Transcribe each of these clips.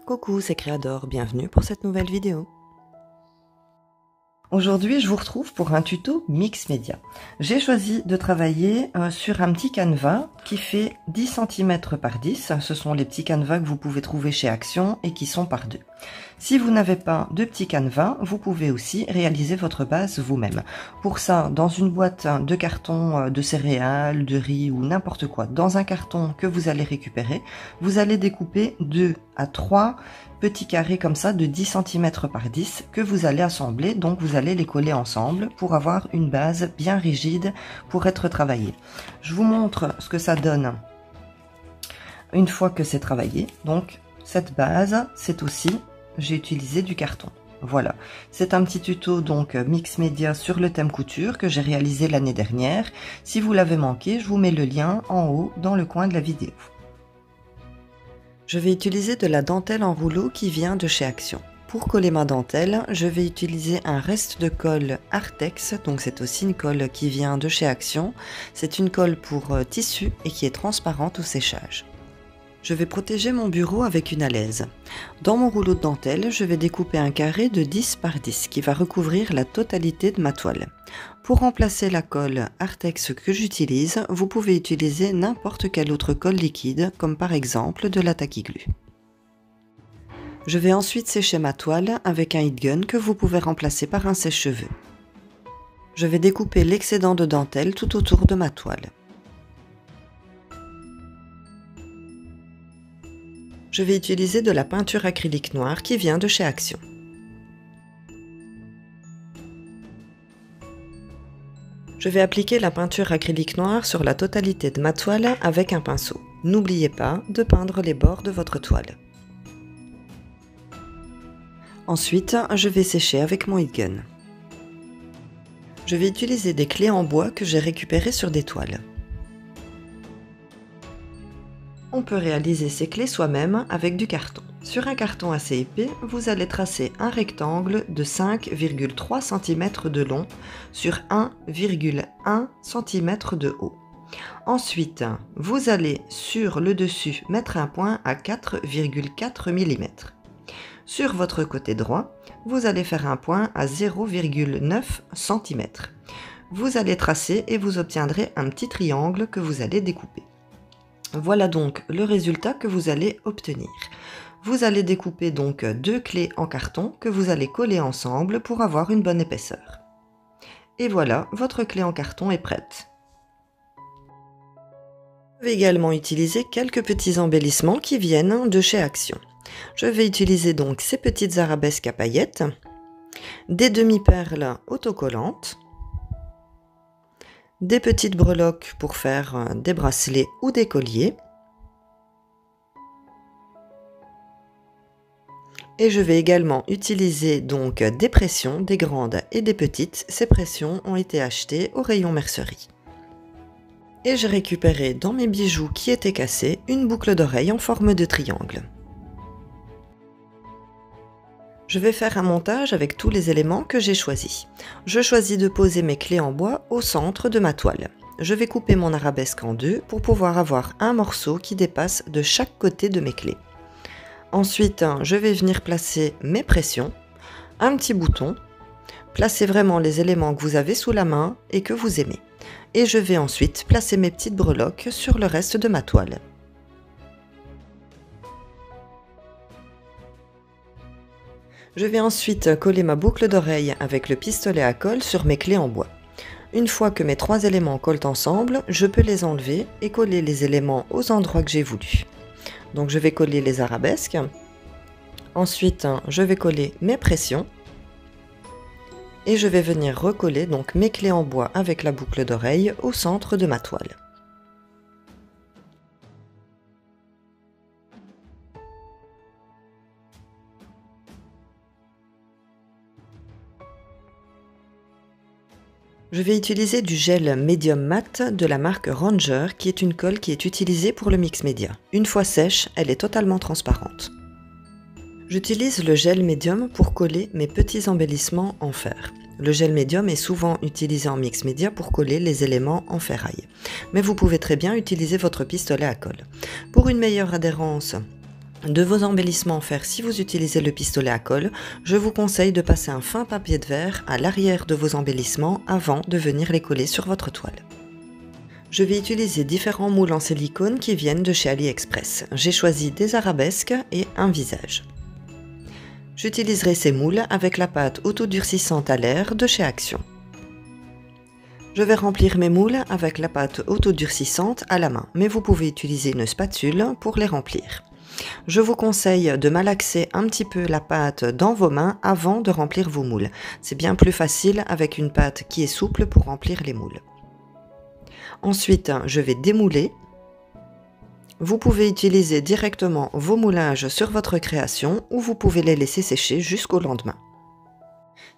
Coucou, c'est Créador, bienvenue pour cette nouvelle vidéo. Aujourd'hui, je vous retrouve pour un tuto mix média. J'ai choisi de travailler sur un petit canevas qui fait 10 cm par 10. Ce sont les petits canevas que vous pouvez trouver chez Action et qui sont par 2. Si vous n'avez pas de petit canevas, vous pouvez aussi réaliser votre base vous-même. Pour ça, dans une boîte de carton de céréales, de riz ou n'importe quoi, dans un carton que vous allez récupérer, vous allez découper 2 à 3 petits carrés comme ça de 10 cm par 10 que vous allez assembler. Donc vous allez les coller ensemble pour avoir une base bien rigide pour être travaillée. Je vous montre ce que ça donne une fois que c'est travaillé. Donc cette base, c'est aussi, j'ai utilisé du carton. Voilà, c'est un petit tuto donc mix média sur le thème couture que j'ai réalisé l'année dernière. Si vous l'avez manqué, je vous mets le lien en haut dans le coin de la vidéo. Je vais utiliser de la dentelle en rouleau qui vient de chez Action. Pour coller ma dentelle, je vais utiliser un reste de colle Artex, donc c'est aussi une colle qui vient de chez Action. C'est une colle pour tissu et qui est transparente au séchage. Je vais protéger mon bureau avec une alaise. Dans mon rouleau de dentelle, je vais découper un carré de 10 par 10 qui va recouvrir la totalité de ma toile. Pour remplacer la colle Artex que j'utilise, vous pouvez utiliser n'importe quelle autre colle liquide, comme par exemple de la Tacky Glue. Je vais ensuite sécher ma toile avec un heat gun que vous pouvez remplacer par un sèche-cheveux. Je vais découper l'excédent de dentelle tout autour de ma toile. Je vais utiliser de la peinture acrylique noire qui vient de chez Action. Je vais appliquer la peinture acrylique noire sur la totalité de ma toile avec un pinceau. N'oubliez pas de peindre les bords de votre toile. Ensuite, je vais sécher avec mon heat gun. Je vais utiliser des clés en bois que j'ai récupérées sur des toiles. On peut réaliser ces clés soi-même avec du carton. Sur un carton assez épais, vous allez tracer un rectangle de 5,3 cm de long sur 1,1 cm de haut. Ensuite, vous allez sur le dessus mettre un point à 4,4 mm. Sur votre côté droit, vous allez faire un point à 0,9 cm. Vous allez tracer et vous obtiendrez un petit triangle que vous allez découper. Voilà donc le résultat que vous allez obtenir. Vous allez découper donc 2 clés en carton que vous allez coller ensemble pour avoir une bonne épaisseur. Et voilà, votre clé en carton est prête. Je vais également utiliser quelques petits embellissements qui viennent de chez Action. Je vais utiliser donc ces petites arabesques à paillettes, des demi-perles autocollantes, des petites breloques pour faire des bracelets ou des colliers. Et je vais également utiliser donc des pressions, des grandes et des petites. Ces pressions ont été achetées au rayon mercerie. Et j'ai récupéré dans mes bijoux qui étaient cassés une boucle d'oreille en forme de triangle. Je vais faire un montage avec tous les éléments que j'ai choisis. Je choisis de poser mes clés en bois au centre de ma toile. Je vais couper mon arabesque en deux pour pouvoir avoir un morceau qui dépasse de chaque côté de mes clés. Ensuite, je vais venir placer mes pressions, un petit bouton, placer vraiment les éléments que vous avez sous la main et que vous aimez. Et je vais ensuite placer mes petites breloques sur le reste de ma toile. Je vais ensuite coller ma boucle d'oreille avec le pistolet à colle sur mes clés en bois. Une fois que mes 3 éléments collent ensemble, je peux les enlever et coller les éléments aux endroits que j'ai voulu. Donc je vais coller les arabesques. Ensuite, je vais coller mes pressions. Et je vais venir recoller donc mes clés en bois avec la boucle d'oreille au centre de ma toile. Je vais utiliser du gel médium mat de la marque Ranger qui est une colle qui est utilisée pour le mix média. Une fois sèche, elle est totalement transparente. J'utilise le gel médium pour coller mes petits embellissements en fer. Le gel médium est souvent utilisé en mix média pour coller les éléments en ferraille. Mais vous pouvez très bien utiliser votre pistolet à colle. Pour une meilleure adhérence de vos embellissements en fer, si vous utilisez le pistolet à colle, je vous conseille de passer un fin papier de verre à l'arrière de vos embellissements avant de venir les coller sur votre toile. Je vais utiliser différents moules en silicone qui viennent de chez AliExpress. J'ai choisi des arabesques et un visage. J'utiliserai ces moules avec la pâte autodurcissante à l'air de chez Action. Je vais remplir mes moules avec la pâte autodurcissante à la main, mais vous pouvez utiliser une spatule pour les remplir. Je vous conseille de malaxer un petit peu la pâte dans vos mains avant de remplir vos moules. C'est bien plus facile avec une pâte qui est souple pour remplir les moules. Ensuite, je vais démouler. Vous pouvez utiliser directement vos moulages sur votre création ou vous pouvez les laisser sécher jusqu'au lendemain.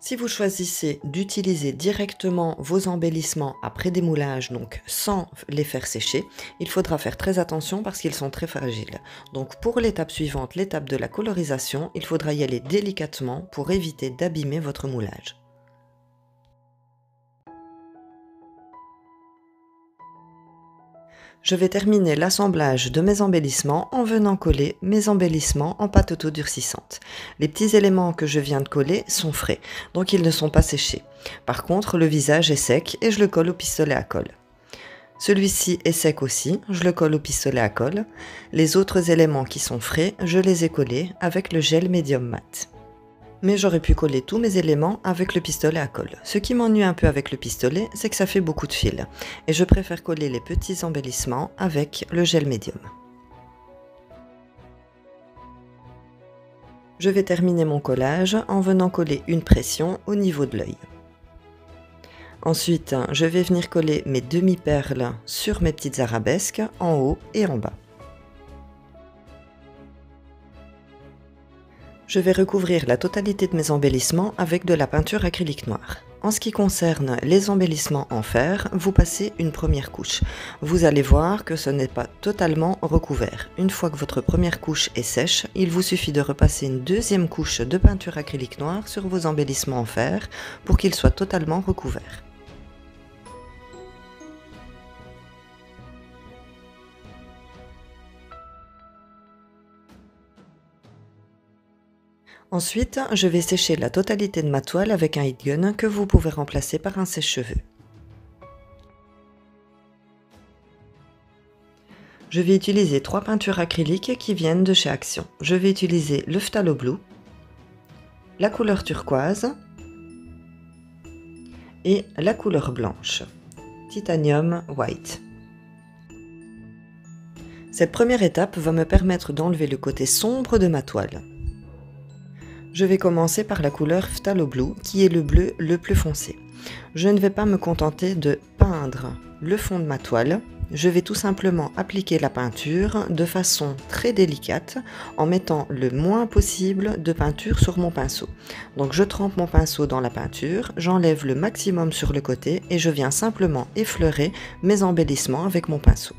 Si vous choisissez d'utiliser directement vos embellissements après démoulage, donc sans les faire sécher, il faudra faire très attention parce qu'ils sont très fragiles. Donc pour l'étape suivante, l'étape de la colorisation, il faudra y aller délicatement pour éviter d'abîmer votre moulage. Je vais terminer l'assemblage de mes embellissements en venant coller mes embellissements en pâte autodurcissante. Les petits éléments que je viens de coller sont frais, donc ils ne sont pas séchés. Par contre, le visage est sec et je le colle au pistolet à colle. Celui-ci est sec aussi, je le colle au pistolet à colle. Les autres éléments qui sont frais, je les ai collés avec le gel médium mat. Mais j'aurais pu coller tous mes éléments avec le pistolet à colle. Ce qui m'ennuie un peu avec le pistolet, c'est que ça fait beaucoup de fils. Et je préfère coller les petits embellissements avec le gel médium. Je vais terminer mon collage en venant coller une pression au niveau de l'œil. Ensuite, je vais venir coller mes demi-perles sur mes petites arabesques en haut et en bas. Je vais recouvrir la totalité de mes embellissements avec de la peinture acrylique noire. En ce qui concerne les embellissements en fer, vous passez une première couche. Vous allez voir que ce n'est pas totalement recouvert. Une fois que votre première couche est sèche, il vous suffit de repasser une deuxième couche de peinture acrylique noire sur vos embellissements en fer pour qu'ils soient totalement recouverts. Ensuite, je vais sécher la totalité de ma toile avec un heat gun que vous pouvez remplacer par un sèche-cheveux. Je vais utiliser 3 peintures acryliques qui viennent de chez Action. Je vais utiliser le Phthalo Blue, la couleur turquoise et la couleur blanche, Titanium White. Cette première étape va me permettre d'enlever le côté sombre de ma toile. Je vais commencer par la couleur Phthalo Blue, qui est le bleu le plus foncé. Je ne vais pas me contenter de peindre le fond de ma toile, je vais tout simplement appliquer la peinture de façon très délicate en mettant le moins possible de peinture sur mon pinceau. Donc je trempe mon pinceau dans la peinture, j'enlève le maximum sur le côté et je viens simplement effleurer mes embellissements avec mon pinceau.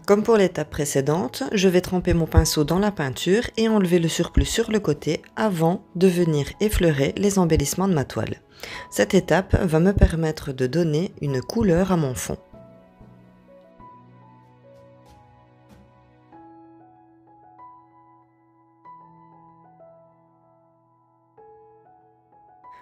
Comme pour l'étape précédente, je vais tremper mon pinceau dans la peinture et enlever le surplus sur le côté avant de venir effleurer les embellissements de ma toile. Cette étape va me permettre de donner une couleur à mon fond.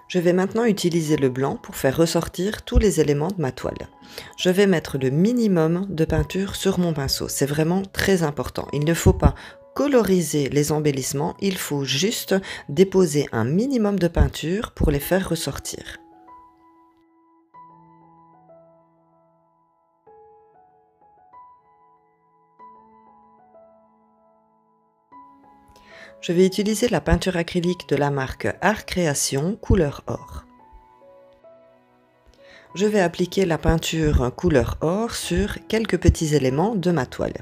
Je vais maintenant utiliser le blanc pour faire ressortir tous les éléments de ma toile. Je vais mettre le minimum de peinture sur mon pinceau, c'est vraiment très important. Il ne faut pas coloriser les embellissements, il faut juste déposer un minimum de peinture pour les faire ressortir. Je vais utiliser la peinture acrylique de la marque Art Création couleur or. Je vais appliquer la peinture couleur or sur quelques petits éléments de ma toile.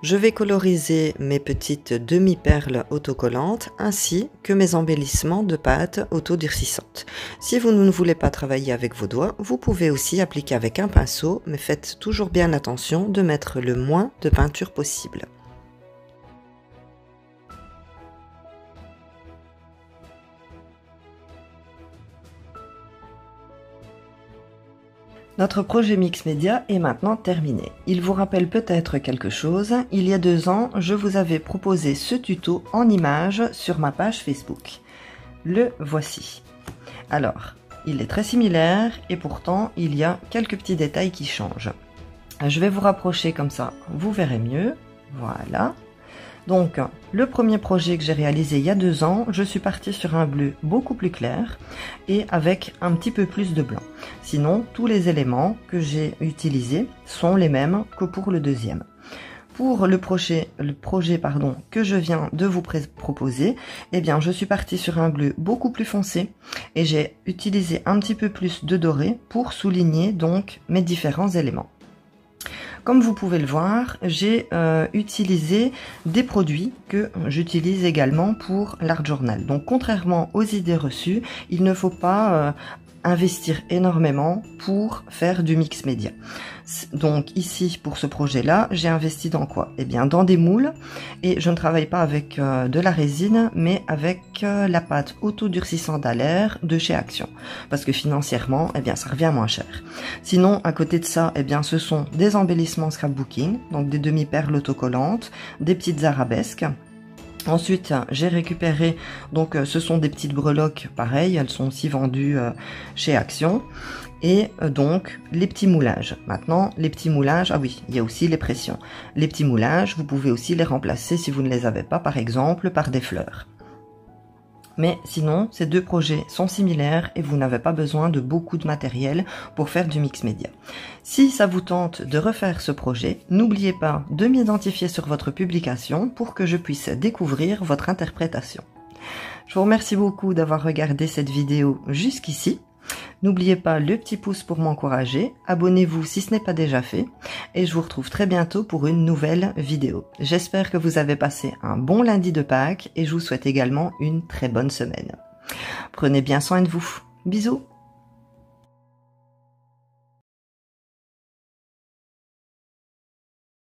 Je vais coloriser mes petites demi-perles autocollantes ainsi que mes embellissements de pâte autodurcissante. Si vous ne voulez pas travailler avec vos doigts, vous pouvez aussi appliquer avec un pinceau, mais faites toujours bien attention de mettre le moins de peinture possible. Notre projet Mix Media est maintenant terminé. Il vous rappelle peut-être quelque chose, il y a 2 ans, je vous avais proposé ce tuto en images sur ma page Facebook. Le voici. Alors, il est très similaire et pourtant il y a quelques petits détails qui changent. Je vais vous rapprocher comme ça, vous verrez mieux. Voilà. Donc, le premier projet que j'ai réalisé il y a 2 ans, je suis partie sur un bleu beaucoup plus clair et avec un petit peu plus de blanc. Sinon, tous les éléments que j'ai utilisés sont les mêmes que pour le deuxième. Pour le projet que je viens de vous proposer, eh bien, je suis partie sur un bleu beaucoup plus foncé et j'ai utilisé un petit peu plus de doré pour souligner donc mes différents éléments. Comme vous pouvez le voir, j'ai utilisé des produits que j'utilise également pour l'art journal. Donc contrairement aux idées reçues, il ne faut pas investir énormément pour faire du mix média. Donc ici, pour ce projet-là, j'ai investi dans quoi? Eh bien, dans des moules, et je ne travaille pas avec de la résine, mais avec la pâte auto-durcissante à l'air de chez Action, parce que financièrement, eh bien, ça revient moins cher. Sinon, à côté de ça, eh bien, ce sont des embellissements scrapbooking, donc des demi-perles autocollantes, des petites arabesques. Ensuite, j'ai récupéré, donc ce sont des petites breloques, pareil, elles sont aussi vendues chez Action. Et donc, les petits moulages. Maintenant, les petits moulages, ah oui, il y a aussi les pressions. Les petits moulages, vous pouvez aussi les remplacer si vous ne les avez pas, par exemple, par des fleurs. Mais sinon, ces 2 projets sont similaires et vous n'avez pas besoin de beaucoup de matériel pour faire du mix média. Si ça vous tente de refaire ce projet, n'oubliez pas de m'identifier sur votre publication pour que je puisse découvrir votre interprétation. Je vous remercie beaucoup d'avoir regardé cette vidéo jusqu'ici. N'oubliez pas le petit pouce pour m'encourager, abonnez-vous si ce n'est pas déjà fait, et je vous retrouve très bientôt pour une nouvelle vidéo. J'espère que vous avez passé un bon lundi de Pâques et je vous souhaite également une très bonne semaine. Prenez bien soin de vous. Bisous!